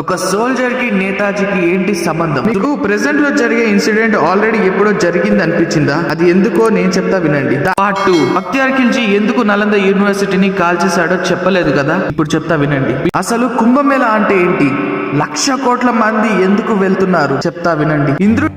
ఒక సోల్జర్ కి నేతాజీకి ఏంటి సంబంధం? మీకు ప్రెసెంట్ లో జరిగే ఇన్సిడెంట్ ఆల్రెడీ ఎప్పుడో జరిగింది అనిపించిందా? అది ఎందుకో నేను చెప్తా వినండి. పార్ట్ 2. బక్తియార్ ఖిల్జీ ఎందుకు నలంద యూనివర్సిటీని కాల్చేశాడో చెప్పలేదు కదా, ఇప్పుడు చెప్తా వినండి. అసలు కుంభమేళా అంటే ఏంటి? 1,00,000 కోట్ల మంది ఎందుకు వెళ్తున్నారు చెప్తా వినండి. ఇంద్రుడు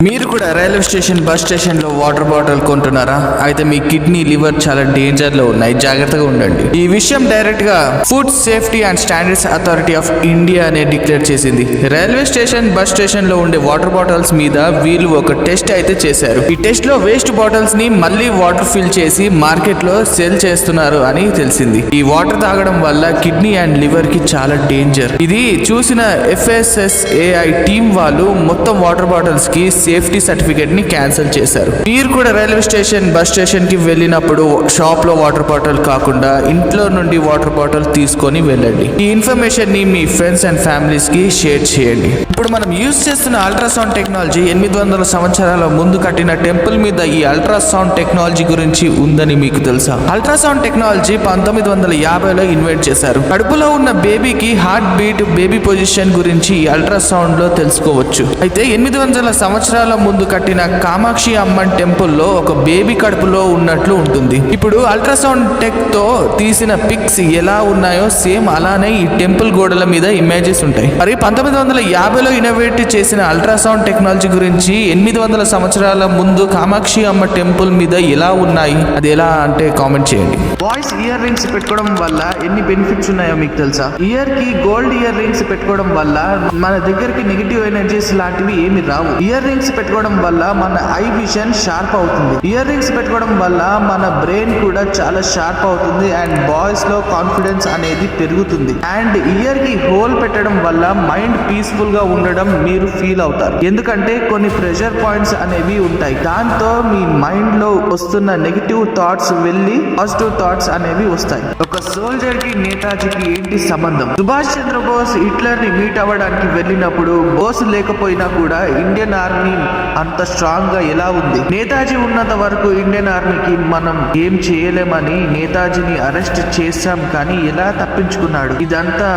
మీరు కూడా రైల్వే స్టేషన్, బస్ స్టేషన్ లో వాటర్ బాటిల్ కొంటున్నారా? అయితే మీ కిడ్నీ, లివర్ చాలా డేంజర్ లో ఉన్నాయి, జాగ్రత్తగా ఉండండి. ఈ విషయం డైరెక్ట్ గా food safety and standards authority of India అనే డిక్లేర్ చేసింది. రైల్వే స్టేషన్, బస్ స్టేషన్ లో ఉండే వాటర్ బాటిల్స్ మీద వీళ్ళు ఒక టెస్ట్ అయితే చేశారు. ఈ టెస్ట్ లో వేస్ట్ బాటిల్స్ ని మళ్ళీ వాటర్ ఫిల్ చేసి మార్కెట్ లో సేల్ చేస్తున్నారు అని తెలిసింది. ఈ వాటర్ తాగడం వల్ల కిడ్నీ అండ్ లివర్ కి చాలా డేంజర్. ఇది చూసిన FSSAI టీం వాళ్ళు మొత్తం వాటర్ బాటిల్స్ కి సేఫ్టీ సర్టిఫికేట్ ని క్యాన్సిల్ చేశారు. మీరు కూడా రైల్వే స్టేషన్, బస్ స్టేషన్ కి వెళ్ళినప్పుడు షాప్ లో వాటర్ బాటిల్ కాకుండా ఇంట్లో నుండి వాటర్ బాటిల్ తీసుకొని వెళ్ళండి. ఈ ఇన్ఫర్మేషన్ ని మీ ఫ్రెండ్స్ అండ్ ఫ్యామిలీస్ కి షేర్ చేయండి. ఇప్పుడు మనం యూజ్ చేస్తున్న అల్ట్రాసౌండ్ టెక్నాలజీ 800 సంవత్సరాల ముందు కట్టిన టెంపుల్ మీద ఈ అల్ట్రాసౌండ్ టెక్నాలజీ గురించి ఉందని మీకు తెలుసా? అల్ట్రాసౌండ్ టెక్నాలజీ 1950లో ఇన్వెంట్ చేశారు. కడుపులో ఉన్న బేబీకి హార్ట్ బీట్, బేబీ పొజిషన్ గురించి ఈ అల్ట్రాసౌండ్ లో తెలుసుకోవచ్చు. అయితే 800 సంవత్సరాల ముందు కట్టిన కామాక్షి అమ్మన్ టెంపుల్ లో ఒక బేబీ కడుపులో ఉన్నట్లు ఉంటుంది. ఇప్పుడు అల్ట్రాసౌండ్ టెక్ తో తీసిన పిక్స్ ఎలా ఉన్నాయో సేమ్ అలానే ఈ టెంపుల్ గోడల మీద ఇమేజెస్ ఉంటాయి. మరి 1950లో ఇన్నోవేట్ చేసిన అల్ట్రాసౌండ్ టెక్నాలజీ గురించి 800 సంవత్సరాల ముందు కామాక్షి అమ్మ టెంపుల్ మీద ఎలా ఉన్నాయి, అది ఎలా అంటే కామెంట్ చేయండి. బాయ్స్ ఇయర్ రింగ్స్ పెట్టుకోవడం వల్ల ఎన్ని బెనిఫిట్స్ ఉన్నాయో మీకు తెలుసా? ఇయర్ కి గోల్డ్ ఇయర్ రింగ్స్ పెట్టుకోవడం వల్ల మన దగ్గరికి నెగిటివ్ ఎనర్జీస్ లాంటివి ఏమి రావు. ఇయర్ రింగ్స్ పెట్టుకోవడం వల్ల మన ఐ విజన్ షార్ప్ అవుతుంది. ఇయర్ రింగ్స్ పెట్టుకోవడం వల్ల మన బ్రెయిన్ కూడా చాలా షార్ప్ అవుతుంది అండ్ బాయ్స్ లో కాన్ఫిడెన్స్ అనేది పెరుగుతుంది. అండ్ ఇయర్ కి హోల్ పెట్టడం వల్ల మైండ్ పీస్ఫుల్ గా ఉండడం మీరు ఫీల్ అవుతారు. ఎందుకంటే కొన్ని ప్రెషర్ పాయింట్స్ అనేవి ఉంటాయి. దాంతో మీ మైండ్ లో వస్తున్న నెగిటివ్ థాట్స్ వెళ్ళి పాజిటివ్ థాట్స్ అనేవి వస్తాయి. ఒక సోల్జర్ కి నేతాజీకి ఏంటి సంబంధం? సుభాష్ చంద్రబోస్ హిట్లర్ ని మీట్ అవ్వడానికి వెళ్ళినప్పుడు బోస్ లేకపోయినా కూడా ఇండియన్ ఆర్మీ అంత స్ట్రాంగ్ గా ఎలా ఉంది? నేతాజీ ఉన్నంత వరకు ఇండియన్ ఆర్మీకి మనం ఏం చేయలేమని నేతాజీని అరెస్ట్ చేశాం, కానీ ఎలా తప్పించుకున్నాడు? ఇదంతా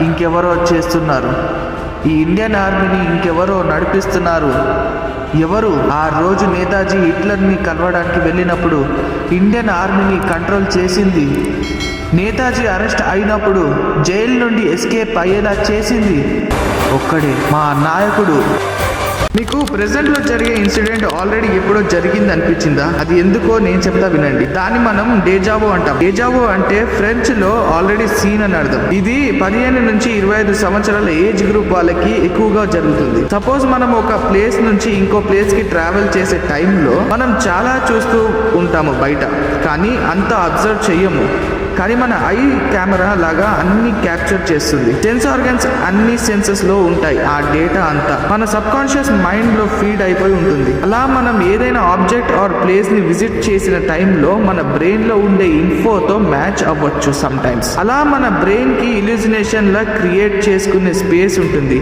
ఇంకెవరో చేస్తున్నారు. ఈ ఇండియన్ ఆర్మీని ఇంకెవరో నడిపిస్తున్నారు. ఎవరు? ఆ రోజు నేతాజీ హిట్లర్ని కలవడానికి వెళ్ళినప్పుడు ఇండియన్ ఆర్మీని కంట్రోల్ చేసింది. నేతాజీ అరెస్ట్ అయినప్పుడు జైలు నుండి ఎస్కేప్ అయ్యేలా చేసింది ఒక్కడే, మా నాయకుడు. మీకు ప్రెసెంట్ లో జరిగే ఇన్సిడెంట్ ఆల్రెడీ ఎప్పుడో జరిగింది అనిపించిందా? అది ఎందుకో నేను చెప్తా వినండి. దాన్ని మనం డేజావో అంటాం. డేజావో అంటే ఫ్రెంచ్ లో ఆల్రెడీ సీన్ అని అర్థం. ఇది 15 నుంచి 25 సంవత్సరాల ఏజ్ గ్రూప్ వాళ్ళకి ఎక్కువగా జరుగుతుంది. సపోజ్ మనం ఒక ప్లేస్ నుంచి ఇంకో ప్లేస్ కి ట్రావెల్ చేసే టైంలో మనం చాలా చూస్తూ ఉంటాము బయట, కానీ అంత అబ్జర్వ్ చెయ్యము. కానీ మన ఐ కెమెరా లాగా అన్ని క్యాప్చర్ చేస్తుంది. సెన్స్ ఆర్గన్స్ అన్ని సెన్సెస్ లో ఉంటాయి. ఆ డేటా అంతా మన సబ్ కాన్షియస్ మైండ్ లో ఫీడ్ అయిపోయి ఉంటుంది. అలా మనం ఏదైనా ఆబ్జెక్ట్ ఆర్ ప్లేస్ ని విజిట్ చేసిన టైంలో మన బ్రెయిన్ లో ఉండే ఇన్ఫోతో మ్యాచ్ అవ్వచ్చు సమ్ టైమ్స్. అలా మన బ్రెయిన్ కి ఇల్యూజినేషన్ లా క్రియేట్ చేసుకునే స్పేస్ ఉంటుంది.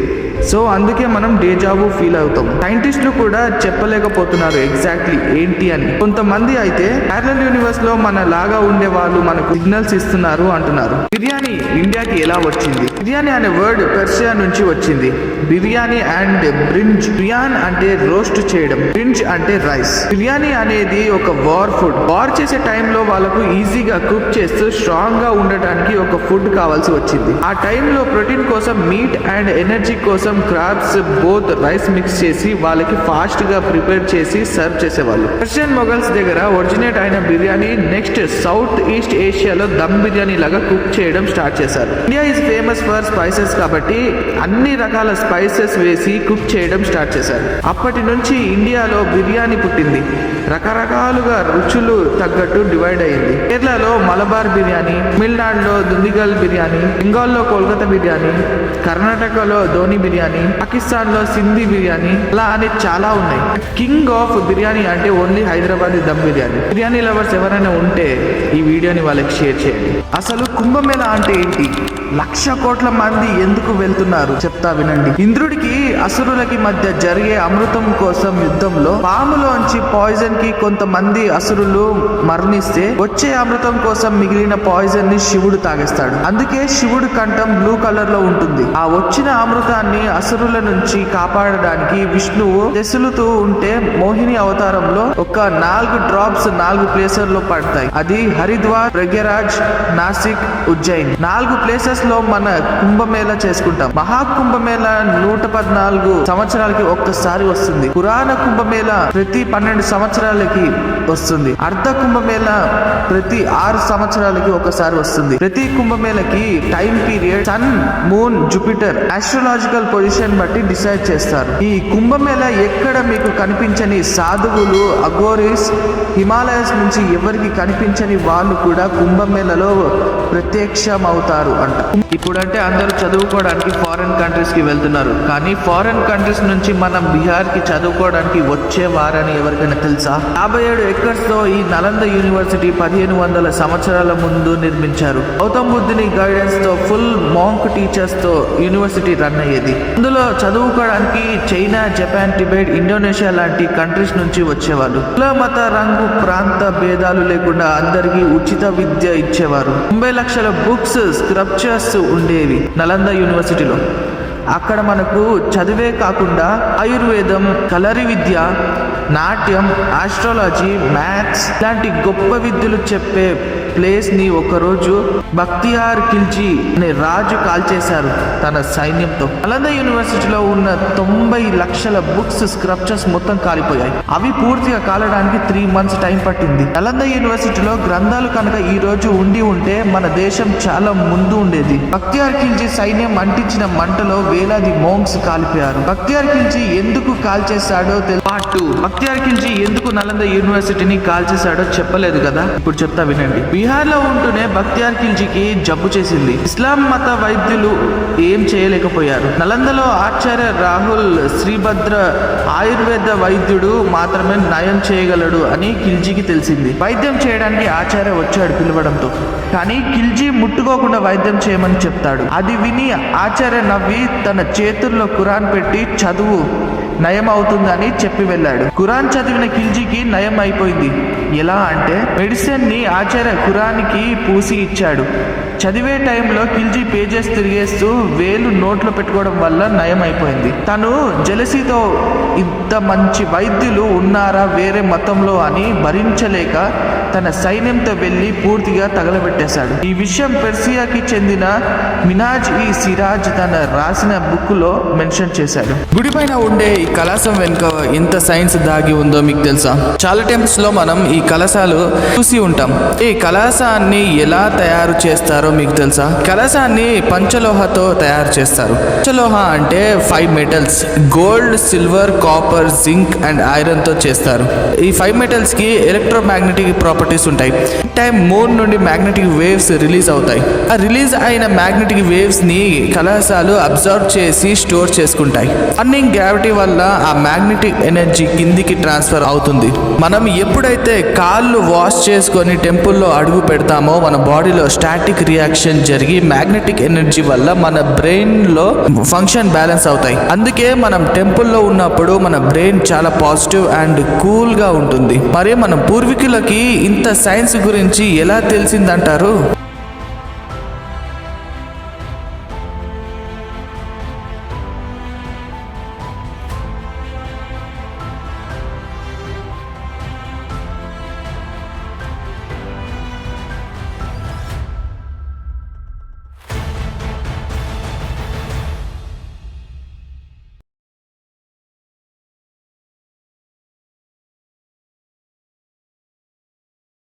సో అందుకే మనం డేజావు ఫీల్ అవుతాం. సైంటిస్టులు కూడా చెప్పలేకపోతున్నారు ఎగ్జాక్ట్లీ ఏంటి అని. కొంతమంది అయితే ప్యారలల్ యూనివర్స్ లో మన లాగా ఉండే వాళ్ళు మనకు సిగ్నల్స్ ఇస్తున్నారు అంటున్నారు. బిర్యానీ ఇండియాకి ఎలా వచ్చింది? బిర్యానీ అనే వర్డ్ పర్షియా నుంచి వచ్చింది. బిర్యానీ అండ్ బ్రింజ్. బిర్యాన్ అంటే రోస్ట్ చేయడం, బ్రింజ్ అంటే రైస్. బిర్యానీ అనేది ఒక వార్ ఫుడ్. వార్ చేసే టైంలో వాళ్ళకు ఈజీగా కుక్ చేస్తూ స్ట్రాంగ్ గా ఉండటానికి ఒక ఫుడ్ కావాల్సి వచ్చింది. ఆ టైంలో ప్రోటీన్ కోసం మీట్ అండ్ ఎనర్జీ కోసం క్రాబ్స్ బోత్ రైస్ మిక్స్ చేసి వాళ్ళకి ఫాస్ట్ గా ప్రిపేర్ చేసి సర్వ్ చేసేవాళ్ళు. పర్షియన్ మొఘల్స్ దగ్గర ఒరిజినేట్ అయిన బిర్యానీ నెక్స్ట్ సౌత్ ఈస్ట్ ఏషియాలో దమ్ బిర్యానీ లాగా కుక్ చేయడం స్టార్ట్ చేశారు. India is famous for spices కాబట్టి అన్ని రకాల స్పైసెస్ వేసి కుక్ చేయడం స్టార్ట్ చేశారు. అప్పటి నుంచి ఇండియాలో బిర్యానీ పుట్టింది. రకరకాలుగా రుచులు తగ్గట్టు డివైడ్ అయింది. కేరళలో మలబార్ బిర్యానీ, తమిళనాడులో దుండిగల్ బిర్యానీ, బెంగాల్లో కోల్కతా బిర్యానీ, కర్ణాటకలో ధోని బిర్యానీ, పాకిస్తాన్ లో సింధీ బిర్యానీ, అలా అని చాలా ఉన్నాయి. కింగ్ ఆఫ్ బిర్యానీ అంటే ఓన్లీ హైదరాబాద్ దమ్ బిర్యానీ. బిర్యానీ లవర్స్ ఎవరైనా ఉంటే ఈ వీడియోని వాళ్ళకి షేర్ చేయండి. అసలు కుంభమేళా అంటే ఏంటి? 1,00,000 కోట్ల మంది ఎందుకు వెళ్తున్నారు చెప్తా వినండి. ఇంద్రుడికి అసురులకి మధ్య జరిగే అమృతం కోసం యుద్ధంలో పాములోంచి పాయిజన్ కి కొంతమంది అసురులు మరణిస్తే వచ్చే అమృతం కోసం మిగిలిన పాయిజన్ ని శివుడు తాగేస్తాడు. అందుకే శివుడు కంఠం బ్లూ కలర్ లో ఉంటుంది. ఆ వచ్చిన అమృతాన్ని అసురుల నుంచి కాపాడడానికి విష్ణువు తెసులుతూ ఉంటే మోహిని అవతారంలో ఒక 4 డ్రాప్స్ 4 ప్లేసెస్ లో పడతాయి. అది హరిద్వార్, ప్రయాగ్రాజ్, నాసిక్, ఉజ్జయిన్ 4 ప్లేసెస్ లో మన కుంభమేళా చేసుకుంటాం. మహాకుంభమేళా 114 సంవత్సరాలకి ఒక్కసారి వస్తుంది. పురాణ కుంభమేళా ప్రతి 12 సంవత్సరాలకి వస్తుంది. అర్ధ కుంభమేళా ప్రతి 6 సంవత్సరాలకి ఒకసారి వస్తుంది. ప్రతి కుంభమేళకి time period sun, moon, Jupiter astrological position బట్టి డిసైడ్ చేస్తారు. ఈ కుంభమేళా ఎక్కడ మీకు కనిపించని సాధువులు, అఘోరీస్, హిమాలయస్ నుంచి ఎవరికి కనిపించని వాళ్ళు కూడా కుంభమేళాలో ప్రత్యక్షం అవుతారు అంట. ఇప్పుడంటే అందరూ చదువుకోవడానికి ఫారెన్ కంట్రీస్ కి వెళ్తున్నారు. కానీ ఫారెన్ కంట్రీస్ నుంచి మనం బీహార్ కి చదువుకోవడానికి వచ్చేవారని ఎవరికైనా తెలుసా? 57 ఎకర్స్ తో ఈ నలంద యూనివర్సిటీ 1500 సంవత్సరాల ముందు నిర్మించారు. గౌతమ్ బుద్ధుని గైడెన్స్ తో ఫుల్ మాంక్ టీచర్స్ తో యూనివర్సిటీ రన్ అయ్యేది. అందులో చదువుకోవడానికి చైనా, జపాన్, టిబెట్, ఇండోనేషియా లాంటి కంట్రీస్ నుంచి వచ్చేవాళ్ళు. కుల, మత, రంగు, ప్రాంత భేదాలు లేకుండా అందరికీ ఉచిత విద్య ఇచ్చేవారు. 90 లక్షల బుక్స్, స్క్రిప్చర్స్ ఉండేవి నలంద యూనివర్సిటీలో. అక్కడ మనకు చదివే కాకుండా ఆయుర్వేదం, కలరి విద్య, నాట్యం, ఆస్ట్రాలజీ, మ్యాథ్స్ ఇలాంటి గొప్ప విద్యలు చెప్పే ప్లేస్ ని ఒకరోజు బక్తియార్ ఖిల్జీ అనే రాజు కాల్చేశారు తన సైన్యంతో. నలంద యూనివర్సిటీలో ఉన్న 90 లక్షల బుక్స్, స్క్రిప్చర్స్ మొత్తం కాలిపోయాయి. అవి పూర్తిగా కాలడానికి 3 months టైం పట్టింది. నలంద యూనివర్సిటీలో గ్రంథాలు కనుక ఈ రోజు ఉంటే మన దేశం చాలా ముందు ఉండేది. బక్తియార్ ఖిల్జీ సైన్యం అంటించిన మంటలో వేలాది మోంక్స్ కాలిపోయారు. బక్తియార్ ఖిల్జీ ఎందుకు కాల్చేశాడో పార్ట్ 2. బక్తియార్ ఖిల్జీ ఎందుకు నలంద యూనివర్సిటీని కాల్చేశాడో చెప్పలేదు కదా, ఇప్పుడు చెప్తా వినండి. బీహార్ లో ఉంటూనే బక్తియార్ ఖిల్జీకి జబ్బు చేసింది. ఇస్లాం మత వైద్యులు ఏం చేయలేకపోయారు. నలందలో ఆచార్య రాహుల్ శ్రీభద్ర ఆయుర్వేద వైద్యుడు మాత్రమే నయం చేయగలడు అని ఖిల్జీకి తెలిసింది. వైద్యం చేయడానికి ఆచార్య వచ్చాడు పిలవడంతో. కానీ ఖిల్జీ ముట్టుకోకుండా వైద్యం చేయమని చెప్తాడు. అది విని ఆచార్య నవ్వి తన చేతుల్లో ఖురాన్ పెట్టి చదువు, నయం అవుతుందని చెప్పి వెళ్ళాడు. ఖురాన్ చదివిన ఖిల్జీకి నయం అయిపోయింది. ఎలా అంటే మెడిసిన్ ని ఆచార్య ఖురాన్కి పూసి ఇచ్చాడు. చదివే టైంలో ఖిల్జీ పేజెస్ తిరిగేస్తూ వేలు నోట్లో పెట్టుకోవడం వల్ల నయం అయిపోయింది. తను జెలసీతో ఇంత మంచి వైద్యులు ఉన్నారా వేరే మతంలో అని భరించలేక తన సైన్యంతో వెళ్లి పూర్తిగా తగలబెట్టేశాడు. ఈ విషయం పెర్సియాకి చెందిన మినాజ్ ఈ సిరాజ్ తన రాసిన బుక్ లో మెన్షన్ చేశాడు. గుడి పైన ఉండే ఈ కలశం వెనుక ఎంత సైన్స్ దాగి ఉందో మీకు తెలుసా? చాలా టెంపుల్స్ లో మనం ఈ కలశాలు చూసి ఉంటాం. ఈ కలశాన్ని ఎలా తయారు చేస్తారో మీకు తెలుసా? కలశాన్ని పంచలోహతో తయారు చేస్తారు. పంచలోహ అంటే 5 metals: gold, silver, copper, zinc and iron తో చేస్తారు. ఈ 5 metals కి ఎలక్ట్రోమాగ్నెటిక్ ప్రాపర్టీస్ ఉంటాయి. టైం మూన్ నుండి మ్యాగ్నెటిక్ వేవ్స్ రిలీజ్ అవుతాయి. ఆ రిలీజ్ అయిన మ్యాగ్నెటిక్ వేవ్స్ ని కలశాలు అబ్జర్వ్ చేసి స్టోర్ చేసుకుంటాయి. రన్నింగ్ గ్రావిటీ వల్ల ఆ మ్యాగ్నెటిక్ ఎనర్జీ కిందికి ట్రాన్స్ఫర్ అవుతుంది. మనం ఎప్పుడైతే కాళ్ళు వాష్ చేసుకొని టెంపుల్లో అడుగు పెడతామో మన బాడీలో స్టాటిక్ రియాక్షన్ జరిగి మ్యాగ్నెటిక్ ఎనర్జీ వల్ల మన బ్రెయిన్ లో ఫంక్షన్ బ్యాలెన్స్ అవుతాయి. అందుకే మనం టెంపుల్లో ఉన్నప్పుడు మన బ్రెయిన్ చాలా పాజిటివ్ అండ్ కూల్ గా ఉంటుంది. మరి మన పూర్వీకులకి ఇంత సైన్స్ గురించి ఎలా తెలిసిందంటారు?